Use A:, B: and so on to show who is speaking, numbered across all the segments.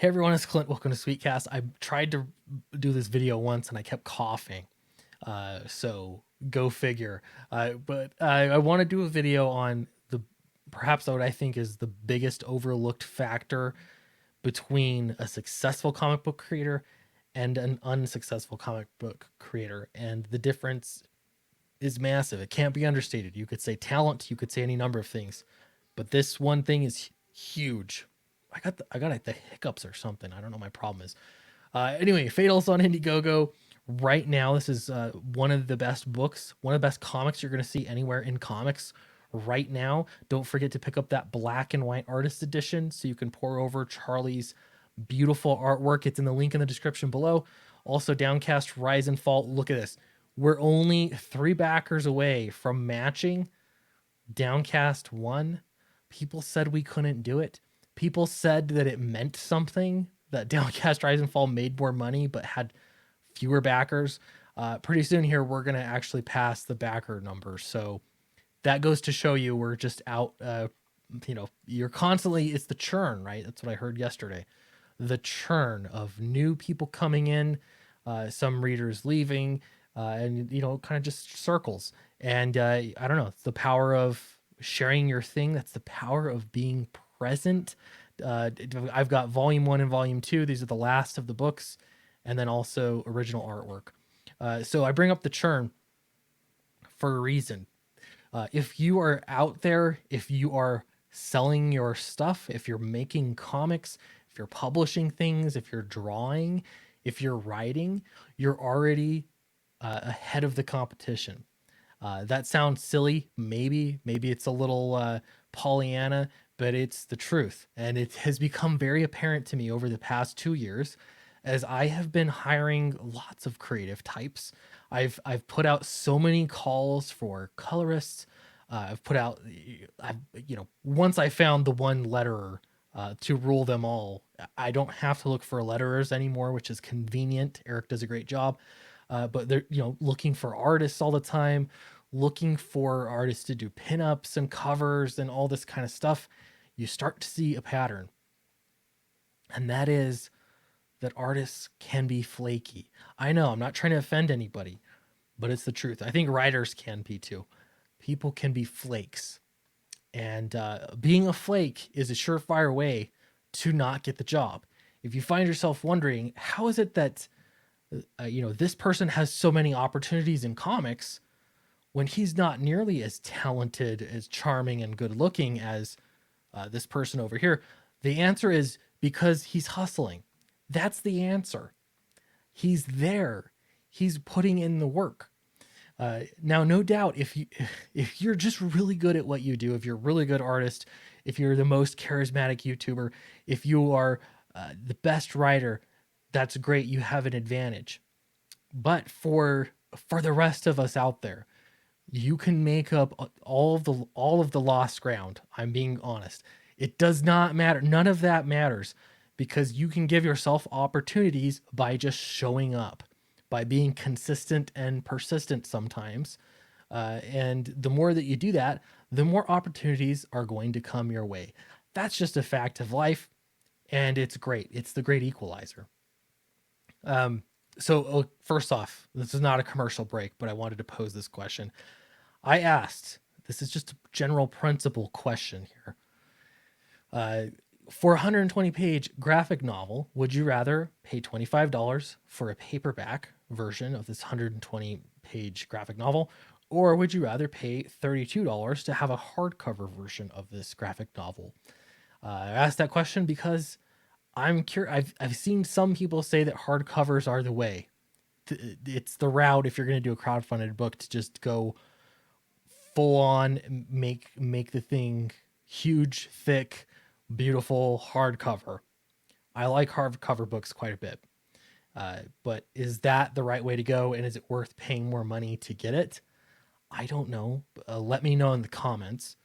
A: Hey everyone, it's Clint. Welcome to Sweetcast. I tried to do this video once and I kept coughing. So go figure. But I want to do a video on the perhaps what I think is the biggest overlooked factor between a successful comic book creator and an unsuccessful comic book creator. And the difference is massive. It can't be understated. You could say talent, you could say any number of things, but this one thing is huge. I got like the hiccups or something. I don't know what my problem is. Anyway, Fatal's on Indiegogo right now. This is one of the best books, one of the best comics you're going to see anywhere in comics right now. Don't forget to pick up that black and white artist edition so you can pour over Charlie's beautiful artwork. It's in the link in the description below. Also, Downcast, Rise and Fall. Look at this. We're only 3 backers away from matching Downcast 1. People said we couldn't do it. People said that it meant something, that Downcast, Rise and Fall made more money but had fewer backers. Pretty soon here, we're going to actually pass the backer numbers. So that goes to show you we're just out, you're constantly, it's the churn, right? That's what I heard yesterday. The churn of new people coming in, some readers leaving, and, kind of just circles. And I don't know, it's the power of sharing your thing. That's the power of being present. I've got volume 1 and volume 2. These are the last of the books, and then also original artwork. So I bring up the churn for a reason. If you are out there, if you are selling your stuff, if you're making comics, if you're publishing things, if you're drawing, if you're writing, you're already ahead of the competition. That sounds silly. Maybe it's a little Pollyanna, but it's the truth. And it has become very apparent to me over the past 2 years as I have been hiring lots of creative types. I've put out so many calls for colorists. Once I found the one letterer to rule them all, I don't have to look for letterers anymore, which is convenient. Eric does a great job. But they're, looking for artists all the time, looking for artists to do pinups and covers and all this kind of stuff. You start to see a pattern. And that is that artists can be flaky. I know I'm not trying to offend anybody, but it's the truth. I think writers can be too. People can be flakes. And being a flake is a surefire way to not get the job. If you find yourself wondering, how is it that this person has so many opportunities in comics when he's not nearly as talented, as charming and good looking as this person over here? The answer is because he's hustling. That's the answer. He's there. He's putting in the work. Now, no doubt, if you're just really good at what you do, if you're a really good artist, if you're the most charismatic YouTuber, if you are the best writer, that's great. You have an advantage. But for the rest of us out there, you can make up all of the lost ground. I'm being honest. It does not matter. None of that matters because you can give yourself opportunities by just showing up, by being consistent and persistent sometimes. And the more that you do that, the more opportunities are going to come your way. That's just a fact of life. And it's great. It's the great equalizer. So first off, this is not a commercial break, but I wanted to pose this question. I asked, this is just a general principle question here. For a 120-page graphic novel, would you rather pay $25 for a paperback version of this 120-page graphic novel, or would you rather pay $32 to have a hardcover version of this graphic novel? I asked that question because I'm curious. I've seen some people say that hardcovers are the way. It's the route if you're going to do a crowdfunded book to just go full on, make the thing huge, thick, beautiful hardcover. I like hardcover books quite a bit. But is that the right way to go? And is it worth paying more money to get it? I don't know. Let me know in the comments.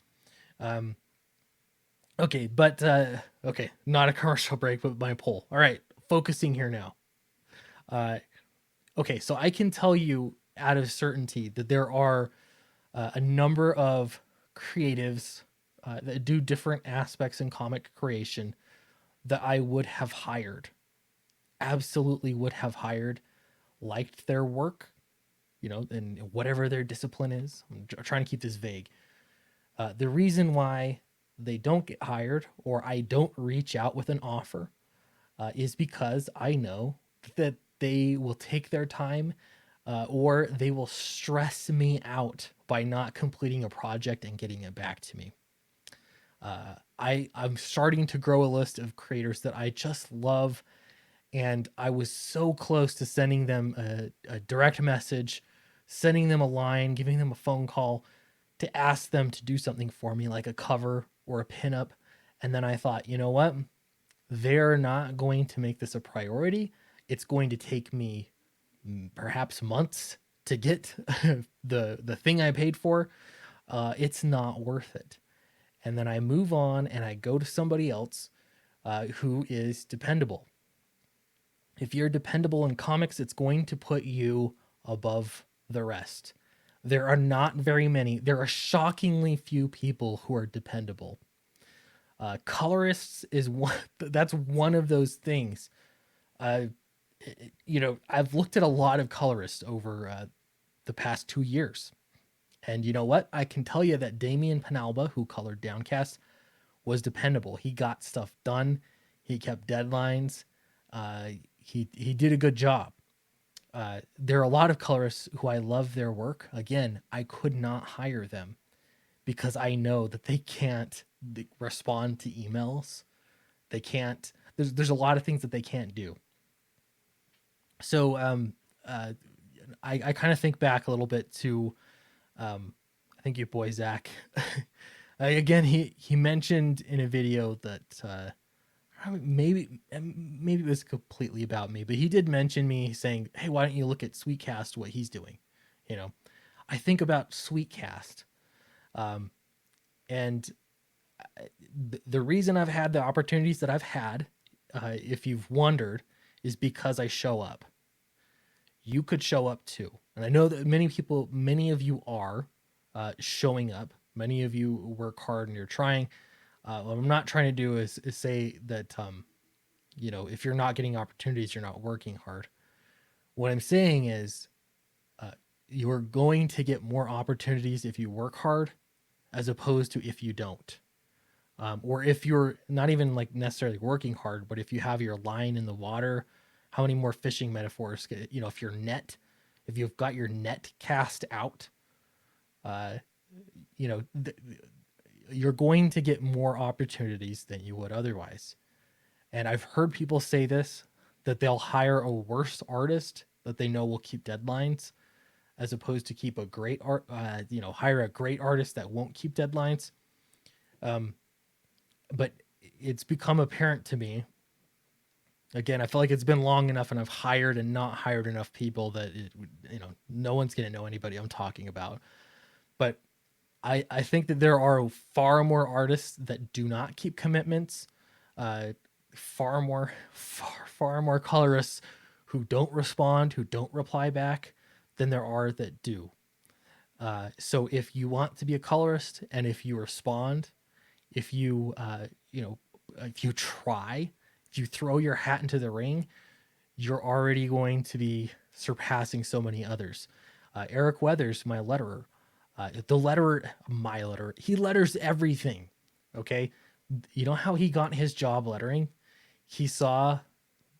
A: Okay, not a commercial break, but my poll. All right, focusing here now. Okay, so I can tell you out of certainty that there are a number of creatives that do different aspects in comic creation that I would have hired, absolutely would have hired, liked their work, and whatever their discipline is. I'm trying to keep this vague. The reason why they don't get hired or I don't reach out with an offer is because I know that they will take their time or they will stress me out by not completing a project and getting it back to me. I'm starting to grow a list of creators that I just love, and I was so close to sending them a direct message, sending them a line, giving them a phone call to ask them to do something for me, like a cover or a pinup. And then I thought, you know what? They're not going to make this a priority. It's going to take me perhaps months to get the thing I paid for. It's not worth it. And then I move on and I go to somebody else who is dependable. If you're dependable in comics, it's going to put you above the rest. There are not very many. There are shockingly few people who are dependable. Colorists is one. That's one of those things. Uh, I've looked at a lot of colorists over the past 2 years, and you know what? I can tell you that Damian Penalba, who colored Downcast, was dependable. He got stuff done. He kept deadlines. He did a good job. There are a lot of colorists who I love their work. Again, I could not hire them because I know that they can't respond to emails. They can't. There's a lot of things that they can't do. So I kind of think back a little bit to I think your boy Zach. Again, he mentioned in a video that maybe it was completely about me, but he did mention me saying, "Hey, why don't you look at Sweetcast, what he's doing?" I think about Sweetcast, and the reason I've had the opportunities that I've had, if you've wondered, is because I show up. You could show up too, and I know that many of you are showing up. Many of you work hard and you're trying. What I'm not trying to do is say that if you're not getting opportunities, you're not working hard. What I'm saying is you're going to get more opportunities if you work hard as opposed to if you don't. Or if you're not even like necessarily working hard, but if you have your line in the water, how many more fishing metaphors, if you've got your net cast out, you're going to get more opportunities than you would otherwise. And I've heard people say this, that they'll hire a worse artist that they know will keep deadlines as opposed to keep a great hire a great artist that won't keep deadlines. But it's become apparent to me, again, I feel like it's been long enough and I've hired and not hired enough people that no one's going to know anybody I'm talking about. But I think that there are far more artists that do not keep commitments, far more colorists who don't respond, who don't reply back, than there are that do. So if you want to be a colorist and if you respond, if you if you try, if you throw your hat into the ring, you're already going to be surpassing so many others. Eric Weathers, my letterer, he letters everything. Okay. You know how he got his job lettering? He saw,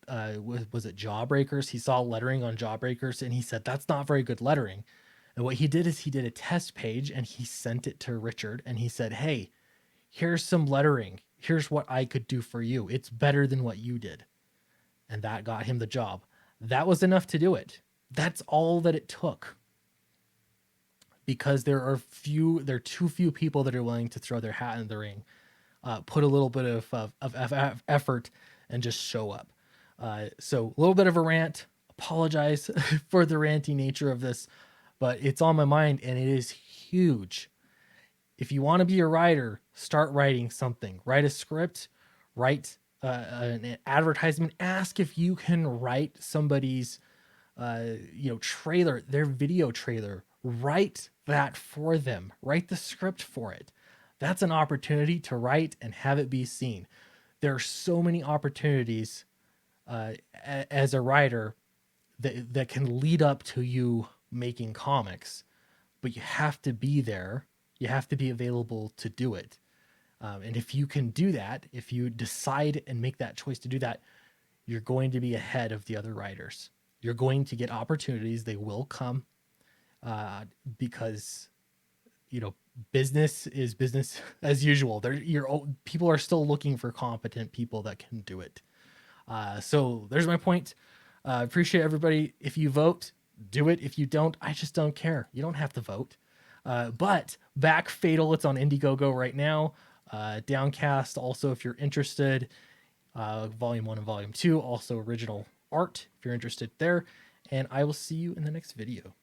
A: was it Jawbreakers? He saw lettering on Jawbreakers and he said, that's not very good lettering. And what he did is he did a test page and he sent it to Richard and he said, hey, here's some lettering. Here's what I could do for you. It's better than what you did. And that got him the job. That was enough to do it. That's all that it took. Because there are too few people that are willing to throw their hat in the ring, put a little bit of effort, and just show up. So a little bit of a rant. Apologize for the ranty nature of this, but it's on my mind and it is huge. If you want to be a writer, start writing something. Write a script. Write an advertisement. Ask if you can write somebody's trailer, their video trailer. Write that for them. Write the script for it. That's an opportunity to write and have it be seen. There are so many opportunities as a writer that can lead up to you making comics, but you have to be there. You have to be available to do it. And if you can do that, if you decide and make that choice to do that, you're going to be ahead of the other writers. You're going to get opportunities. They will come because, you know, business is business as usual. People are still looking for competent people that can do it. So there's my point. Appreciate everybody. If you vote, do it. If you don't, I just don't care. You don't have to vote. But Back Fatal, it's on Indiegogo right now. Downcast, also, if you're interested. Volume 1 and Volume 2, also original art, if you're interested there. And I will see you in the next video.